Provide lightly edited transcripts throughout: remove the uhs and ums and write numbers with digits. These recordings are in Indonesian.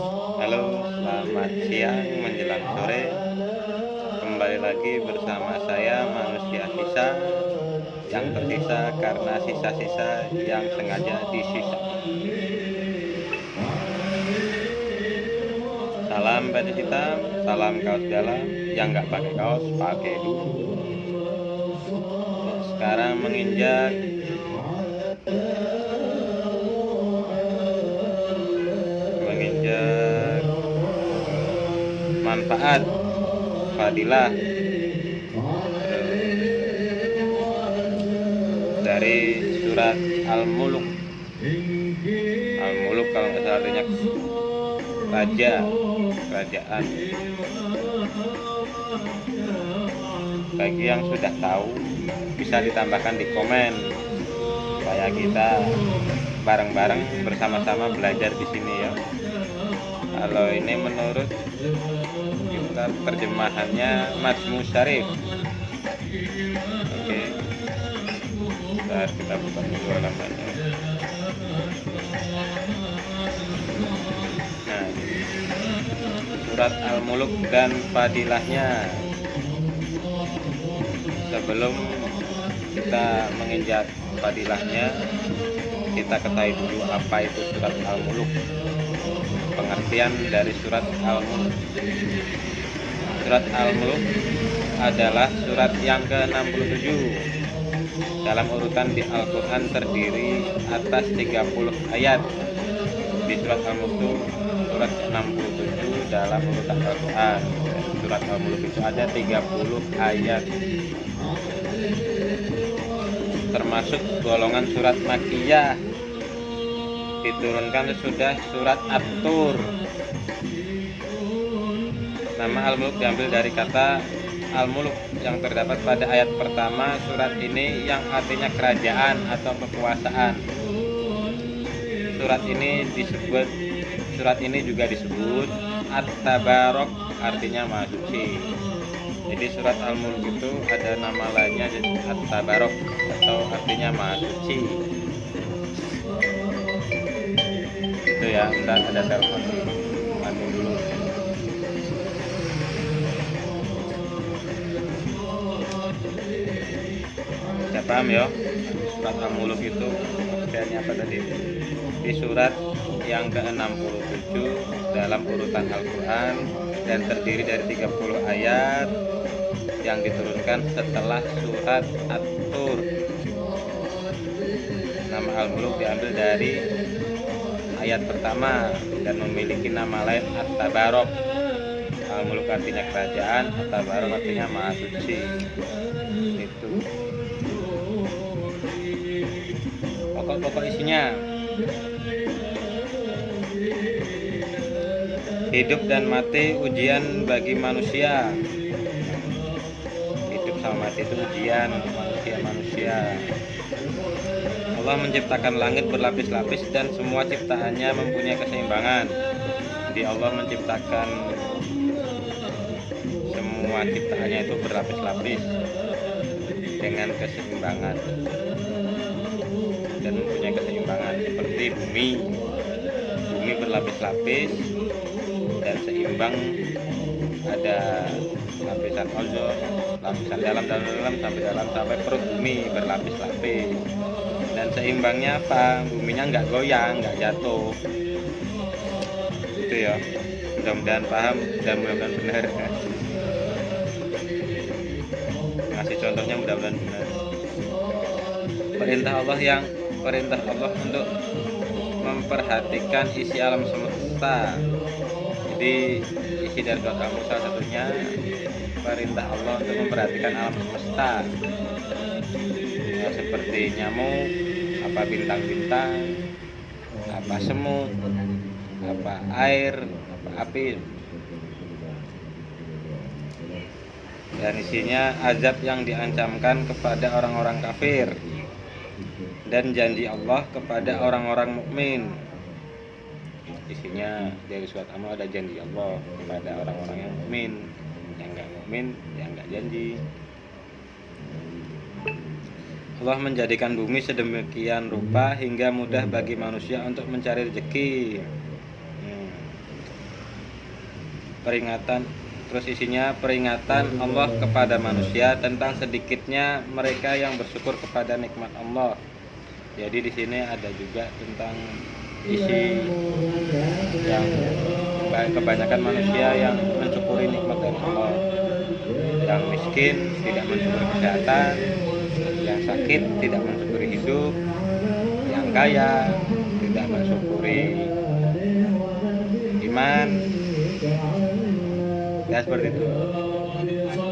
Halo, selamat siang menjelang sore. Kembali lagi bersama saya manusia sisa yang tersisa karena sisa-sisa yang sengaja disisa. Salam batik hitam, salam kaos dalam. Yang nggak pakai kaos, pakai dulu. Sekarang menginjak manfaat, fadilah dari surat Al-Muluk. Al-Muluk kalau nggak salah artinya raja, kerajaan. Bagi yang sudah tahu bisa ditambahkan di komen supaya kita bareng-bareng bersama-sama belajar di sini ya. Kalau ini menurut kita terjemahannya Majmu Syarif. Oke. Bentar, kita buka dulu halamannya. Nah, surat Al-Muluk dan fadilahnya. Sebelum kita menginjak fadilahnya, kita ketahui dulu apa itu surat Al-Muluk. Pengertian dari surat Al-Muluk. Surat Al-Muluk adalah surat yang ke-67 dalam urutan di Al-Quran, terdiri atas 30 ayat. Di surat Al-Muluk itu surat 67 dalam urutan Al-Quran. Surat Al-Muluk itu ada 30 ayat, termasuk golongan surat Makkiyah, diturunkan sesudah surat At-Tur. Nama Al-Muluk diambil dari kata Al-Muluk yang terdapat pada ayat pertama surat ini, yang artinya kerajaan atau kekuasaan. Surat ini juga disebut At-Tabarok, artinya Maha Suci. Jadi surat Al-Muluk itu ada nama lainnya At-Tabarok atau artinya Maha Suci. Itu ya, bentar ada telepon, mati dulu. Saya paham ya, surat Al-Muluk itu maksudnya apa tadi? Di surat yang ke-67 dalam urutan Al-Quran dan terdiri dari 30 ayat yang diturunkan setelah surat At-Tur. Nama Al-Muluk diambil dari ayat pertama dan memiliki nama lain At-Tabarok. Al-Muluk artinya kerajaan, At-Tabarok artinya Maha Suci. Itu pokok-pokok isinya. Hidup dan mati ujian bagi manusia. Hidup sama mati itu ujian manusia. Allah menciptakan langit berlapis-lapis dan semua ciptaannya mempunyai keseimbangan. Jadi Allah menciptakan semua ciptaannya itu berlapis-lapis dengan keseimbangan dan mempunyai keseimbangan, seperti bumi berlapis-lapis dan seimbang, ada lapisan ozon, lapisan dalam sampai perut bumi berlapis-lapis. Dan seimbangnya apa? Buminya nggak goyang, nggak jatuh. Itu ya. Mudah-mudahan paham dan mudah-mudahan benar. Ngasih contohnya mudah-mudahan benar. Perintah Allah untuk memperhatikan isi alam semesta. Jadi isi dari surat Al-Muluk salah satunya perintah Allah untuk memperhatikan alam semesta, ya, seperti nyamuk, apa bintang-bintang, apa semut, apa air, apa api. Dan isinya azab yang diancamkan kepada orang-orang kafir dan janji Allah kepada orang-orang mukmin. Isinya dari surat Al-Muluk ada janji Allah kepada orang-orang yang mukmin, yang enggak mukmin, yang enggak janji. Allah menjadikan bumi sedemikian rupa hingga mudah bagi manusia untuk mencari rezeki. peringatan, terus isinya peringatan Allah kepada manusia tentang sedikitnya mereka yang bersyukur kepada nikmat Allah. Jadi di sini ada juga tentang isi yang kebanyakan manusia yang mensyukuri nikmat dari Allah. Yang miskin tidak mensyukuri kesehatan, yang sakit tidak mensyukuri hidup, yang kaya tidak mensyukuri iman. Ya seperti itu.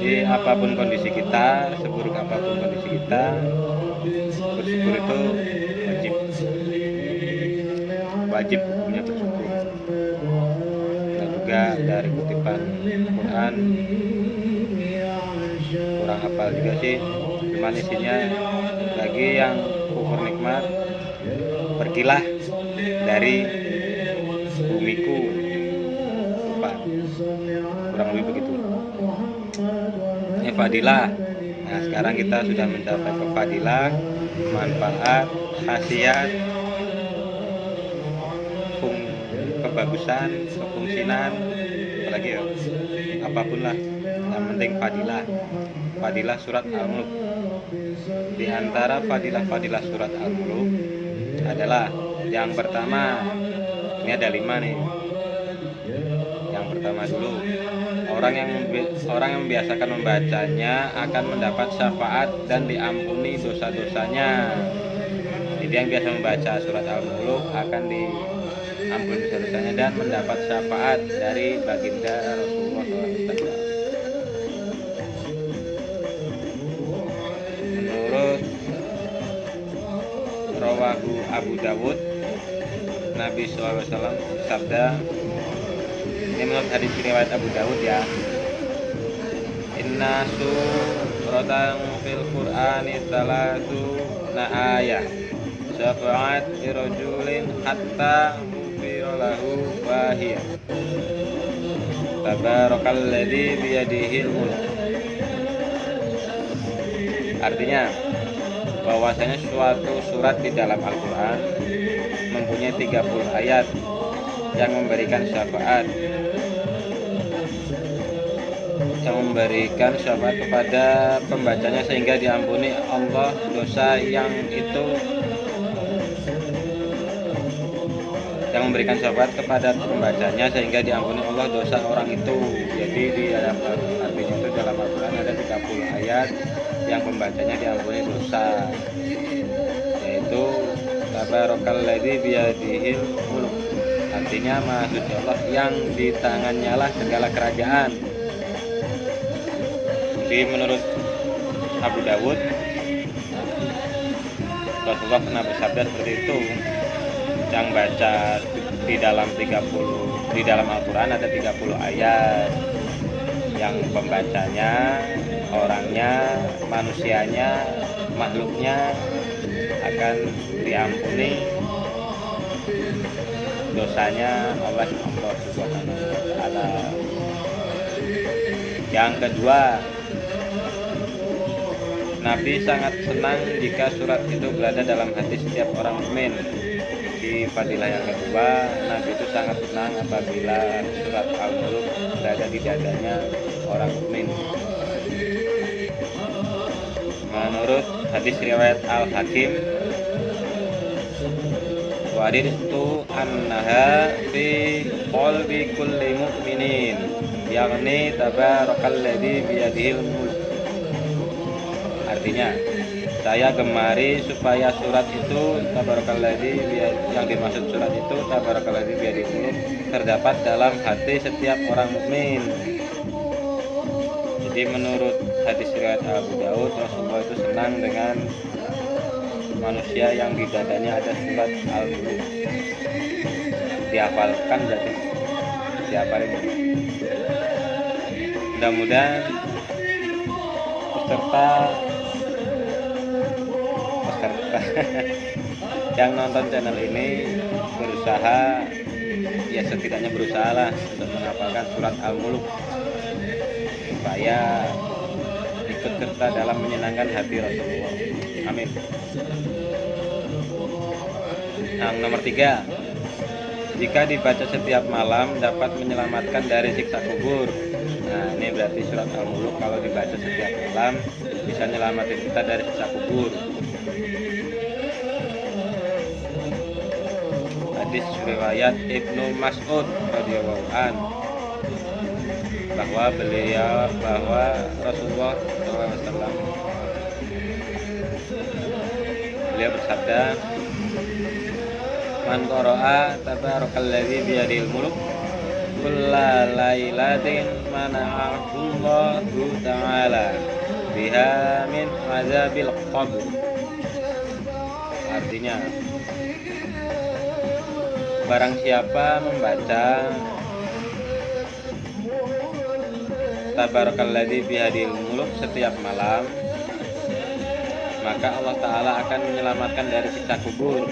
Jadi apapun kondisi kita, seburuk apapun kondisi kita, bersyukur itu wajib punya bersyukur. Dan juga dari kutipan Quran, kurang hafal juga sih, cuman isinya bagi yang kufur nikmat, pergilah dari bumiku, kurang lebih begitu. Ini fadilah. Nah sekarang kita sudah mencapai ke fadilah, manfaat, khasiat, kebagusan, kefungsinan, apalagi ya, apapun lah, yang penting fadilah. Fadilah surat Al-Mulk. Di antara fadilah surat Al-Mulk adalah yang pertama, ini ada 5 nih. Yang pertama dulu, orang yang membiasakan membacanya akan mendapat syafaat dan diampuni dosa-dosanya. Jadi yang biasa membaca surat Al-Mulk akan diampuni dosa-dosanya dan mendapat syafaat dari baginda Rasulullah SAW. Menurut Rawahu Abu Dawud, Nabi SAW sabda, ini menurut hadis riwayat Abu Dawud ya, inna suratan fil Qur'ani salatu ayat syafaat irojulin hatta lahu wahiyah tabarakalladzi biyadihil mulk. Artinya bahwasanya suatu surat di dalam Al-Quran mempunyai 30 ayat yang memberikan syafaat kepada pembacanya sehingga diampuni Allah dosa yang itu, yang memberikan syafaat kepada pembacanya sehingga diampuni Allah dosa orang itu. Jadi di dalam artinya itu dalam Al-Quran ada 30 ayat yang pembacanya diampuni dosa, yaitu tabarakalladzi biyadihil mulk. Artinya maksudnya Allah yang di tangannya lah segala kerajaan. Jadi menurut Abu Dawud, Rasulullah pernah bersabda seperti itu. Yang baca di dalam Al-Quran ada 30 ayat yang pembacanya, orangnya, manusianya, makhluknya akan diampuni dosanya oleh Allah Subhanahu wa Ta'ala. Yang kedua, Nabi sangat senang jika surat itu berada dalam hati setiap orang mukmin. Di fadilah yang kedua, Nabi itu sangat senang apabila surat Al-Mulk berada di dadanya orang mukmin. Menurut hadis riwayat Al-Hakim, waditu annaha fi qalbi kulli mu'minin yaghni tabarakalladzi biyadihil mulk. Artinya, saya gemari supaya surat itu tabarakalladzi, yang dimaksud surat itu tabarakalladzi biyadihil mulk, terdapat dalam hati setiap orang mukmin. Jadi menurut hadis riwayat Abu Dawud, Rasulullah itu senang dengan manusia yang di dadanya ada surat Al-Mulk. Dihafalkan berarti dihafalin. Mudah-mudahan peserta yang nonton channel ini berusaha, ya setidaknya berusaha lah untuk menghafalkan surat Al-Mulk supaya ikut serta dalam menyenangkan hati Rasulullah. Amin. Yang nomor 3, Jika dibaca setiap malam dapat menyelamatkan dari siksa kubur. Nah, ini berarti surat Al-Muluk kalau dibaca setiap malam bisa nyelamatin kita dari siksa kubur. Hadis riwayat Ibnu Mas'ud radhiyallahu an bahwa Rasulullah SAW beliau bersabda, "Man qara'a tabarakalladzi biyadil muluk kulla lailatin mana'ahullahu ta'ala biha min azabil qabr." Artinya, barang siapa membaca tabarakalladzi biyadil muluk setiap malam, maka Allah Ta'ala akan menyelamatkan dari siksa kubur.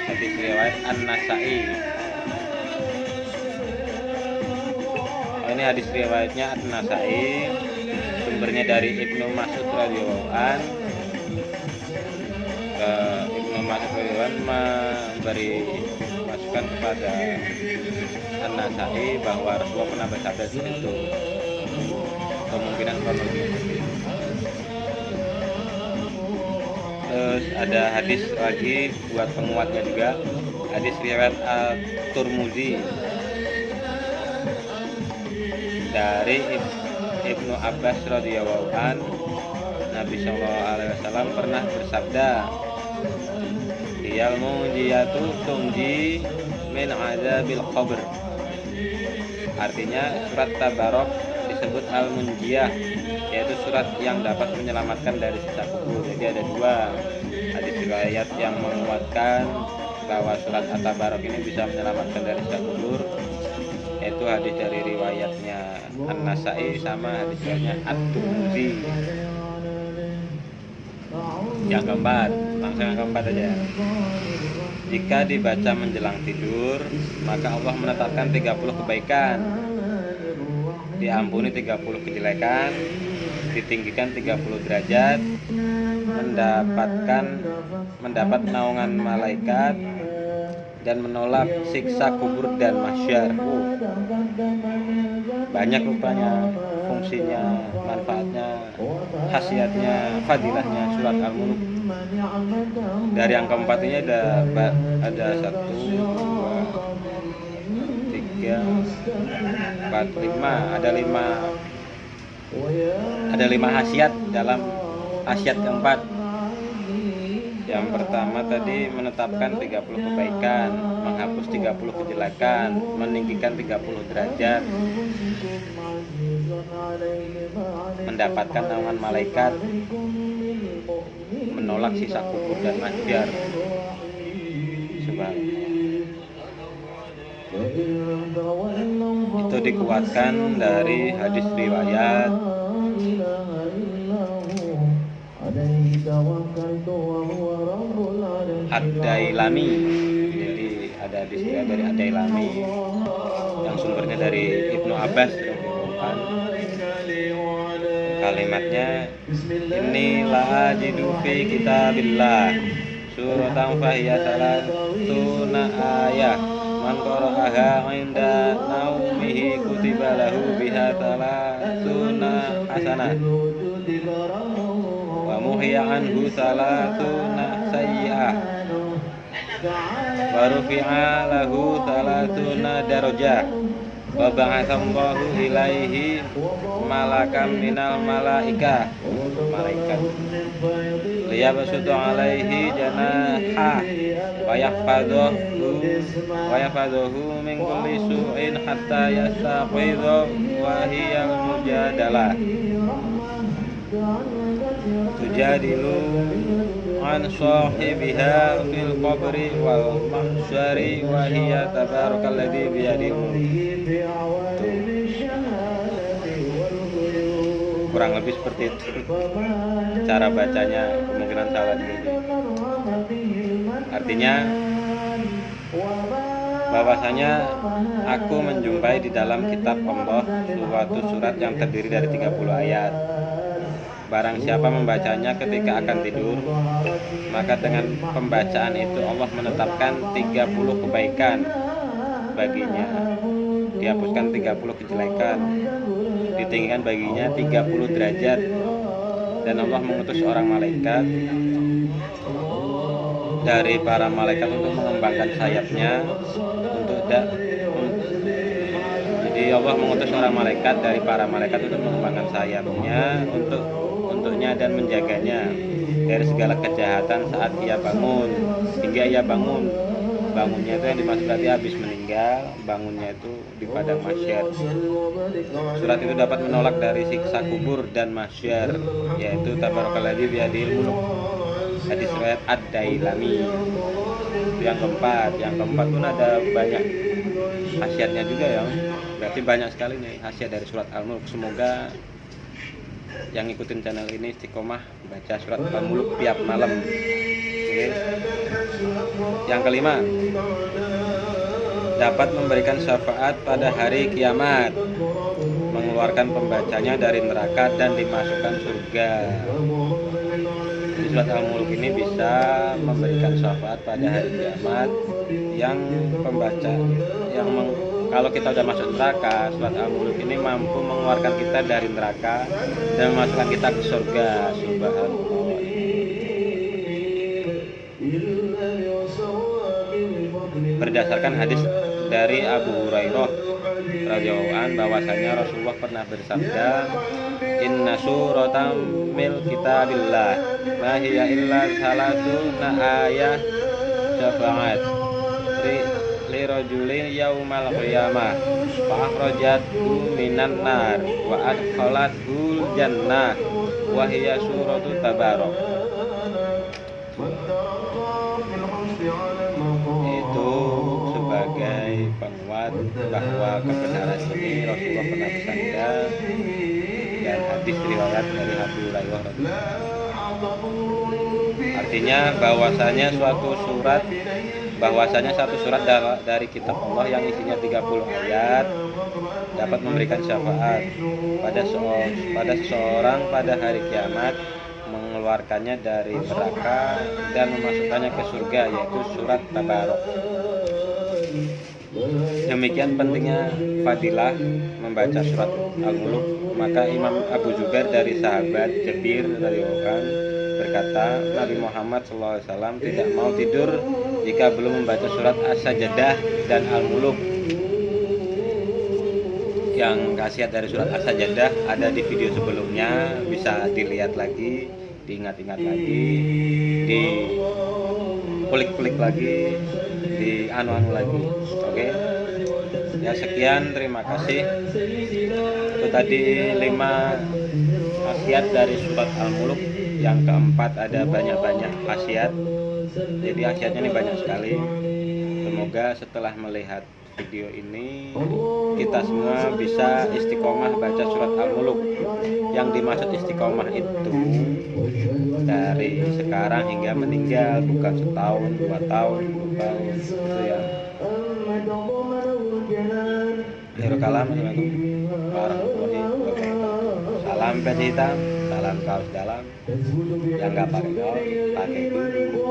Hadis riwayat An-Nasa'i. Ini hadis riwayatnya An-Nasa'i, sumbernya dari Ibnu Mas'ud radhiyallahu an. Ibnu Mas'ud radhiyallahu an memberi masukan kepada An-Nasa'i bahwa Rasulullah pernah bersabda itu. Kemungkinan kronologi. Terus ada hadis lagi buat penguatnya juga, hadis riwayat At-Tirmidzi dari Ibnu Abbas radhiyallahu an, Nabi sallallahu alaihi wasallam pernah bersabda, "Iyal mujiyatu tunji min azabil qabr." Artinya surat Tabarok disebut Al-Munjiyah, yaitu surat yang dapat menyelamatkan dari siksa kubur. Jadi ada dua hadis riwayat yang menguatkan bahwa surat At-Tabarok ini bisa menyelamatkan dari siksa kubur, yaitu hadis dari riwayatnya An-Nasa'i sama hadis riwayatnya At-Tirmidzi. Yang keempat, langsung yang keempat aja. Jika dibaca menjelang tidur, maka Allah menetapkan 30 kebaikan, diampuni 30 kejelekan, ditinggikan 30 derajat, mendapat naungan malaikat, dan menolak siksa kubur dan mahsyar. Banyak rupanya fungsinya, manfaatnya, khasiatnya, fadilahnya surat Al-Muluk. Dari yang keempat ini ada 1, 2, 3, 4, 5, ada 5 khasiat dalam khasiat keempat. Yang pertama tadi menetapkan 30 kebaikan, menghapus 30 kejelekan, meninggikan 30 derajat, mendapatkan naungan malaikat, menolak siksa kubur dan mahsyar. Itu dikuatkan dari hadis riwayat Ad-Dailami. Jadi ada hadis riwayat dari Ad-Dailami yang sumbernya dari Ibnu Abbas. Kalimatnya, "Inni la ajidu fi kitabillah suratan fahiya salatuna ayah man qara'aha 'inda naumihi kutiba lahu biha salatuna hasanah wa muhiya anhu salatuna sayyi'ah wa rufi'a lahu salatuna darajah wa ba'atsallahu ilaihi malakan minal malaikat liyabsutu alaihi janaha wa yahfazuhu min kulli su'in hatta yastaqidha wa hiya mujadalah tujadilu an sahibiha fil qabri wal mahsyari wa hiya tabarakalladzi biyadihi mulk." Kurang lebih seperti itu cara bacanya, kemungkinan salah juga. Artinya bahwasanya aku menjumpai di dalam kitab Allah suatu surat yang terdiri dari 30 ayat. Barang siapa membacanya ketika akan tidur, maka dengan pembacaan itu Allah menetapkan 30 kebaikan baginya, dihapuskan 30 kejelekan, ditinggikan baginya 30 derajat, dan Allah mengutus seorang malaikat dari para malaikat untuk mengembangkan sayapnya jadi Allah mengutus seorang malaikat dari para malaikat untuk mengembangkan sayapnya untuknya dan menjaganya dari segala kejahatan saat ia bangun hingga ia bangunnya itu yang dimaksud tadi habis meninggal, bangunnya itu di padang mahsyar. Surat itu dapat menolak dari siksa kubur dan mahsyar, yaitu tabarakalladzi biyadihil mulk. Hadis riwayat Ad-Dailami. Yang keempat pun ada banyak khasiatnya juga ya. Berarti banyak sekali nih khasiat dari surat Al-Mulk. Semoga yang ngikutin channel ini istiqomah baca surat Al-Mulk tiap malam. Oke. Yang kelima, dapat memberikan syafaat pada hari kiamat, mengeluarkan pembacanya dari neraka dan dimasukkan surga. Surat Al-Mulk ini bisa memberikan syafaat pada hari kiamat yang pembaca kalau kita sudah masuk neraka, surat Al-Mulk ini mampu mengeluarkan kita dari neraka dan memasukkan kita ke surga. Subhanallah. Berdasarkan hadis dari Abu Hurairah radhiyallahu anhu bahwasanya Rasulullah pernah bersabda, "Inna suratan mil kitabillah ma hiya illa salatuna ayah syafa'at li rajulin yaumal qiyamah fa akhrajathu minan nar wa adkhalathu jannah wa hiya suratu tabarak." Itu sebagai penguat bahwa kebenaran ini Rasulullah pernah bersabda, dan hadis riwayat dari Abu Hurairah. Artinya bahwasanya satu surat dari kitab Allah yang isinya 30 ayat dapat memberikan syafaat pada seseorang pada hari kiamat, mengeluarkannya dari neraka dan memasukkannya ke surga, yaitu surat Tabarok. Demikian pentingnya fadilah membaca surat Al-Mulk. Maka Imam Abu Jubair dari sahabat Jabir radhiyallahu anhu berkata, Nabi Muhammad SAW tidak mau tidur jika belum membaca surat As-Sajdah dan Al-Mulk. Yang khasiat dari surat As-Sajdah ada di video sebelumnya, bisa dilihat lagi, diingat-ingat lagi, di kulik-kulik lagi, di anu-anu lagi. Oke. Ya sekian, terima kasih. Itu tadi 5 khasiat dari surat Al-Mulk. Yang keempat ada banyak-banyak khasiat. Jadi khasiatnya ini banyak sekali. Semoga setelah melihat video ini kita semua bisa istiqomah baca surat Al-Mulk. Yang dimaksud istiqomah itu dari sekarang hingga meninggal, bukan setahun, 2 tahun, 10 tahun. Itu ya. Akhirul kalam. Assalamualaikum warahmatullahi wabarakatuh. Salam pet hitam, salam kaos dalam. Yang nggak pakai kaos, pakai dulu.